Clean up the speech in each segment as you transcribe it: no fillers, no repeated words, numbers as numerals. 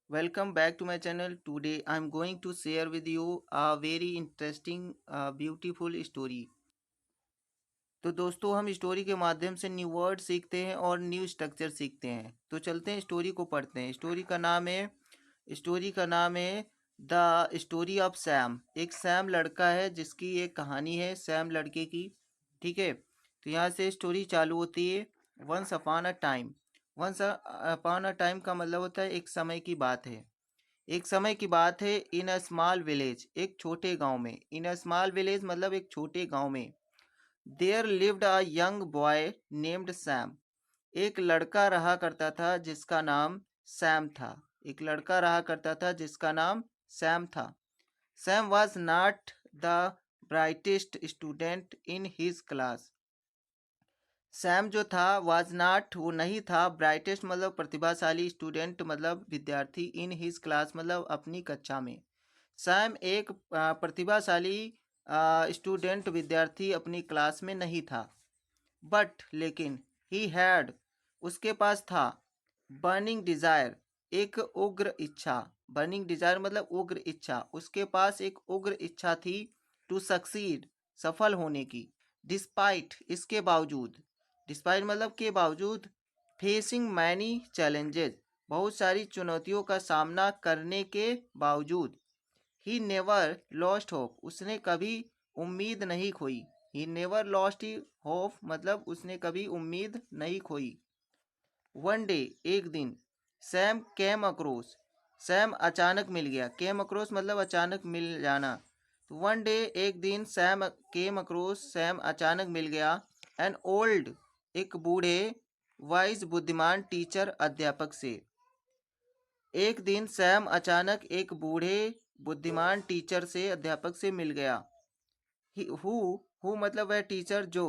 Welcome back to my channel. Today I'm going to share with you a very interesting, beautiful story. तो दोस्तों हम story के माध्यम से न्यू वर्ड सीखते हैं और न्यू स्ट्रक्चर सीखते हैं। तो चलते हैं स्टोरी को पढ़ते हैं। स्टोरी का नाम है द स्टोरी ऑफ सैम। एक सैम लड़का है जिसकी एक कहानी है सैम लड़के की। ठीक है, तो यहाँ से स्टोरी चालू होती है। Once upon a time. Once upon a time का मतलब होता है एक समय की बात है। एक समय की बात है इन अ स्मॉल विलेज, एक छोटे गांव में। इन अ स्मॉल विलेज मतलब एक छोटे गांव में। There lived a young boy named Sam. एक लड़का रहा करता था जिसका नाम सैम था। एक लड़का रहा करता था जिसका नाम सैम था। Sam was not the brightest student in his class. Sam जो था वाज नॉट, वो नहीं था, ब्राइटेस्ट मतलब प्रतिभाशाली, स्टूडेंट मतलब विद्यार्थी, इन हिज क्लास मतलब अपनी कक्षा में। सैम एक प्रतिभाशाली स्टूडेंट विद्यार्थी अपनी क्लास में नहीं था। बट लेकिन ही हैड, उसके पास था, बर्निंग डिजायर, एक उग्र इच्छा। बर्निंग डिजायर मतलब उग्र इच्छा। उसके पास एक उग्र इच्छा थी टू सक्सीड, सफल होने की। डिस्पाइट, इसके बावजूद। डिस्पाइट मतलब के बावजूद। फेसिंग मैनी चैलेंजेस, बहुत सारी चुनौतियों का सामना करने के बावजूद। ही नेवर लॉस्ट होप, उसने कभी उम्मीद नहीं खोई। ही नेवर लॉस्ट होप मतलब उसने कभी उम्मीद नहीं खोई। वन डे, एक दिन। सैम केम अक्रॉस, सैम अचानक मिल गया। केम अक्रॉस मतलब अचानक मिल जाना। तो वन डे, एक दिन, सैम केम अक्रॉस, सैम अचानक मिल गया। एन ओल्ड, एक बूढ़े, वाइज बुद्धिमान टीचर, अध्यापक से। एक दिन सैम अचानक एक बूढ़े बुद्धिमान टीचर से, अध्यापक से मिल गया। हु मतलब वह टीचर जो,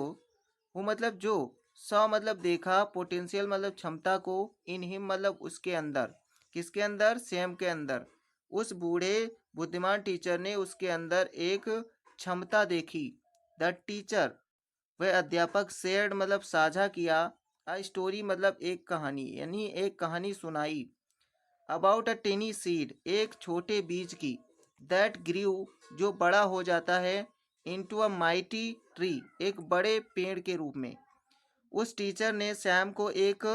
हु मतलब जो, सॉ मतलब देखा, पोटेंशियल मतलब क्षमता को, इन हिम मतलब उसके अंदर। किसके अंदर? सैम के अंदर। उस बूढ़े बुद्धिमान टीचर ने उसके अंदर एक क्षमता देखी। द टीचर, वह अध्यापक, शेयर्ड मतलब साझा किया, अ स्टोरी मतलब एक कहानी, यानी एक कहानी सुनाई। अबाउट अ टेनी सीड, एक छोटे बीज की। दैट ग्रीव, जो बड़ा हो जाता है। इनटू अ माइटी ट्री, एक बड़े पेड़ के रूप में। उस टीचर ने सैम को एक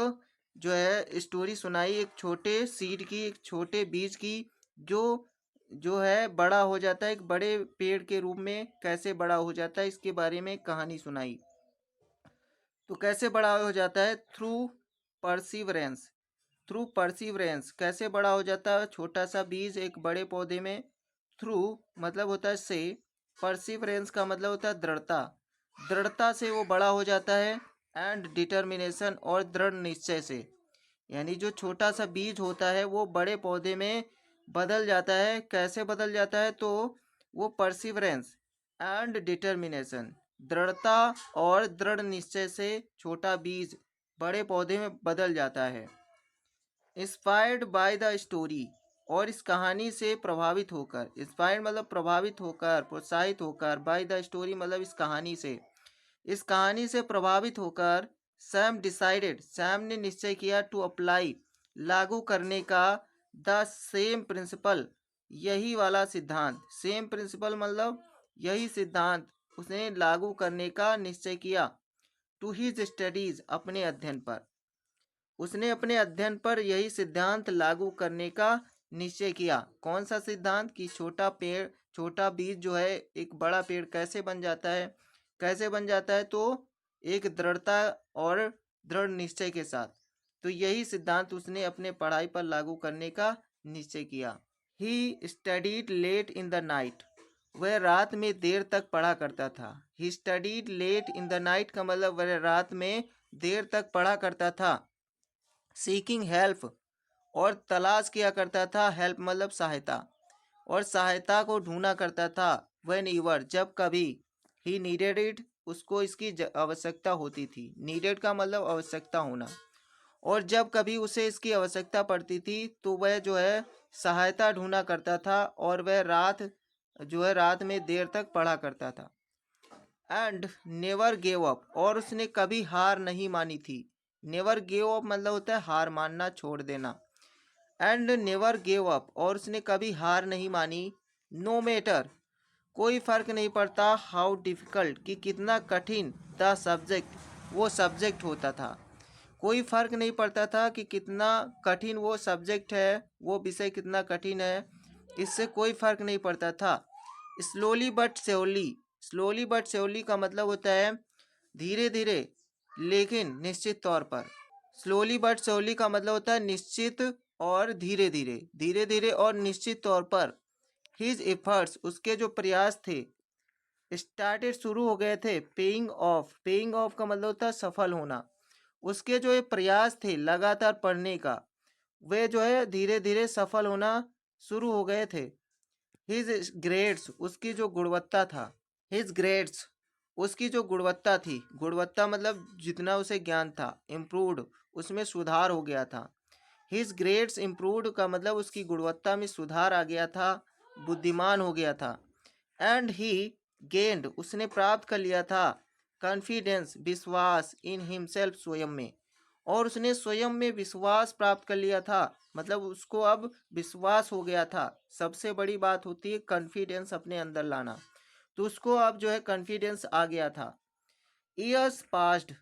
जो है स्टोरी सुनाई, एक छोटे सीड की, एक छोटे बीज की, जो जो है बड़ा हो जाता है एक बड़े पेड़ के रूप में। कैसे बड़ा हो जाता है इसके बारे में कहानी सुनाई। तो कैसे बड़ा हो जाता है? Through perseverance. थ्रू परसिवरेंस, कैसे बड़ा हो जाता है छोटा सा बीज एक बड़े पौधे में? थ्रू मतलब होता है से, परसिवरेंस का मतलब होता है दृढ़ता। दृढ़ता से वो बड़ा हो जाता है। एंड डिटर्मिनेशन, और दृढ़ निश्चय से। यानी जो छोटा सा बीज होता है वो बड़े पौधे में बदल जाता है। कैसे बदल जाता है? तो वो परसिवरेंस एंड डिटर्मिनेशन, दृढ़ता और दृढ़ निश्चय से छोटा बीज बड़े पौधे में बदल जाता है। इंस्पायर्ड बाय द स्टोरी, और इस कहानी से प्रभावित होकर। इंस्पायर्ड मतलब प्रभावित होकर, प्रोत्साहित होकर। बाय द स्टोरी मतलब इस कहानी से। इस कहानी से प्रभावित होकर सैम डिसाइडेड, सैम ने निश्चय किया, टू अप्लाई, लागू करने का, द सेम प्रिंसिपल, यही वाला सिद्धांत। सेम प्रिंसिपल मतलब यही सिद्धांत उसने लागू करने का निश्चय किया। टू हिज स्टडीज, अपने अध्ययन पर। उसने अपने अध्ययन पर यही सिद्धांत लागू करने का निश्चय किया। कौन सा सिद्धांत? कि छोटा पेड़, छोटा बीज जो है एक बड़ा पेड़ कैसे बन जाता है? कैसे बन जाता है? तो एक दृढ़ता और दृढ़ निश्चय के साथ। तो यही सिद्धांत उसने अपने पढ़ाई पर लागू करने का निश्चय किया। He studied late in the night, वह रात में देर तक पढ़ा करता था। He studied late in the night का मतलब वह रात में देर तक पढ़ा करता था। सीकिंग हेल्प, और तलाश किया करता था। हेल्प मतलब सहायता, और सहायता को ढूंढा करता था। व्हेन ईवर, जब कभी। ही नीडेड इट, उसको इसकी आवश्यकता होती थी। नीडेड का मतलब आवश्यकता होना। और जब कभी उसे इसकी आवश्यकता पड़ती थी तो वह जो है सहायता ढूंढा करता था, और वह रात जो है रात में देर तक पढ़ा करता था। एंड नेवर गेव अप, और उसने कभी हार नहीं मानी थी। नेवर गेव अप मतलब होता है हार मानना, छोड़ देना। एंड नेवर गेव अप, और उसने कभी हार नहीं मानी। नो मैटर, कोई फर्क नहीं पड़ता। हाउ डिफिकल्ट, कि कितना कठिन। द सब्जेक्ट, वो सब्जेक्ट होता था। कोई फर्क नहीं पड़ता था कि कितना कठिन वो सब्जेक्ट है, वो विषय कितना कठिन है, इससे कोई फर्क नहीं पड़ता था। Slowly but surely, slowly but surely का मतलब होता है धीरे धीरे लेकिन निश्चित तौर पर। स्लोली बट श्योरली का मतलब होता है निश्चित और धीरे धीरे, धीरे धीरे और निश्चित तौर पर। हिज एफर्ट्स, उसके जो प्रयास थे, स्टार्टेड शुरू हो गए थे। पेइंग ऑफ, पेइंग ऑफ का मतलब होता है सफल होना। उसके जो ये प्रयास थे लगातार पढ़ने का, वे जो है धीरे धीरे सफल होना शुरू हो गए थे। हिज ग्रेड्स, उसकी जो गुणवत्ता था। हिज ग्रेड्स, उसकी जो गुणवत्ता थी, गुणवत्ता मतलब जितना उसे ज्ञान था। इम्प्रूव्ड, उसमें सुधार हो गया था। हिज ग्रेड्स इम्प्रूव्ड का मतलब उसकी गुणवत्ता में सुधार आ गया था, बुद्धिमान हो गया था। एंड ही गेंड, उसने प्राप्त कर लिया था। कॉन्फिडेंस, विश्वास। इन हिमसेल्फ, स्वयं में, और उसने स्वयं में विश्वास प्राप्त कर लिया था। मतलब उसको अब विश्वास हो गया था। सबसे बड़ी बात होती है कॉन्फिडेंस अपने अंदर लाना, तो उसको अब जो है कॉन्फिडेंस आ गया था। ईयर्स पास्ड,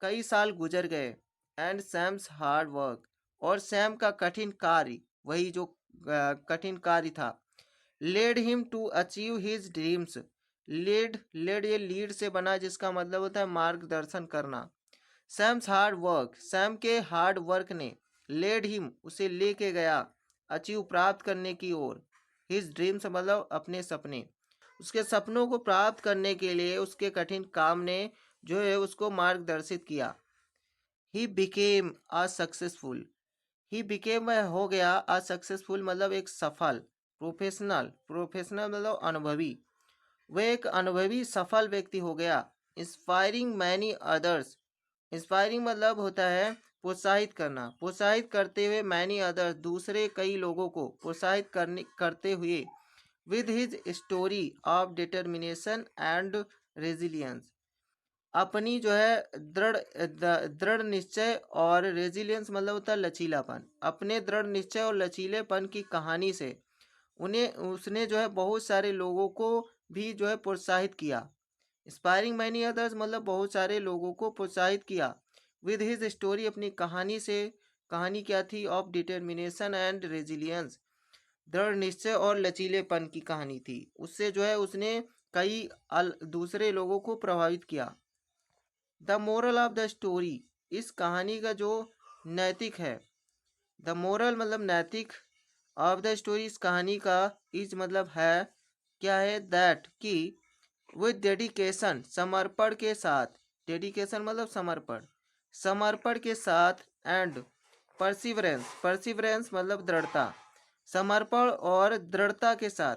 कई साल गुजर गए। एंड सैम्स हार्ड वर्क, और सैम का कठिन कार्य, वही जो कठिन कार्य था, led him to achieve his dreams. Led, led ये लीड से बना जिसका मतलब होता है मार्गदर्शन करना। सैम्स हार्ड वर्क, सैम के हार्ड वर्क ने लेड हिम, उसे लेके गया, अचीव प्राप्त करने की ओर। हिज ड्रीम्स मतलब अपने सपने, उसके सपनों को प्राप्त करने के लिए उसके कठिन काम ने जो है उसको मार्गदर्शित किया। He became a successful, he became हो गया अ सक्सेसफुल मतलब एक सफल। प्रोफेशनल, प्रोफेशनल मतलब अनुभवी, वह एक अनुभवी सफल व्यक्ति हो गया। इंस्पायरिंग मैनी अदर्स, इंस्पायरिंग मतलब होता है प्रोत्साहित करना, प्रोत्साहित करते हुए मैनी अदर्स, दूसरे कई लोगों को प्रोत्साहित करते हुए। With his story of determination and resilience, अपनी जो है दृढ़ निश्चय और रेजिलियंस मतलब होता है लचीलापन, अपने दृढ़ निश्चय और लचीलेपन की कहानी से उन्हें, उसने जो है बहुत सारे लोगों को भी जो है प्रोत्साहित किया। इंस्पायरिंग मैनी अदर्स मतलब बहुत सारे लोगों को प्रोत्साहित किया। विद हिज स्टोरी, अपनी कहानी से, कहानी क्या थी? ऑफ डिटर्मिनेशन एंड रेजिलियंस, दृढ़ निश्चय और लचीलेपन की कहानी थी। उससे जो है उसने कई दूसरे लोगों को प्रभावित किया। The moral of the story, इस कहानी का जो नैतिक है, द मोरल मतलब नैतिक, ऑफ द स्टोरी इस कहानी का, इज मतलब है, क्या है? दैट, कि विद डेडिकेशन, समर्पण के साथ, डेडिकेशन मतलब समर्पण, समर्पण के साथ, एंड परसिवरेंस, परसिवरेंस मतलब दृढ़ता, समर्पण और दृढ़ता के साथ।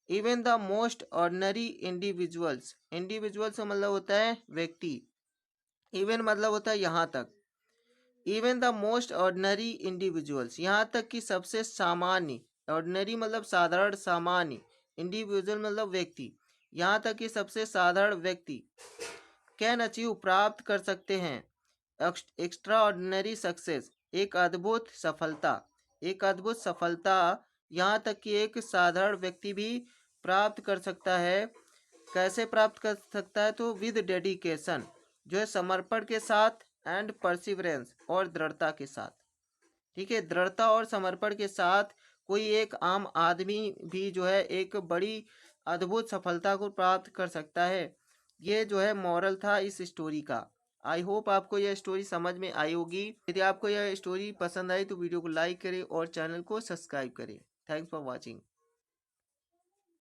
Even the most ordinary individuals, individuals मतलब होता है व्यक्ति, इवन मतलब होता है यहाँ तक, even the most ordinary individuals, यहाँ तक कि सबसे सामान्य, ऑर्डिनरी मतलब साधारण, सामान्य, इंडिविजुअल मतलब व्यक्ति, यहाँ तक कि सबसे साधारण व्यक्ति, कैन अचीव प्राप्त कर सकते हैं, एक्स्ट्रा ऑर्डिनरी सक्सेस, एक अद्भुत सफलता, एक अद्भुत सफलता, यहाँ तक कि एक साधारण व्यक्ति भी प्राप्त कर सकता है। कैसे प्राप्त कर सकता है? तो विद डेडिकेशन, जो है समर्पण के साथ, एंड परसिवरेंस और दृढ़ता के साथ। ठीक है, दृढ़ता और समर्पण के साथ कोई एक आम आदमी भी जो है एक बड़ी अद्भुत सफलता को प्राप्त कर सकता है। ये जो है मॉरल था इस स्टोरी का। आई होप आपको यह स्टोरी समझ में आई होगी। यदि आपको यह स्टोरी पसंद आई तो वीडियो को लाइक करें और चैनल को सब्सक्राइब करें। Thanks for watching.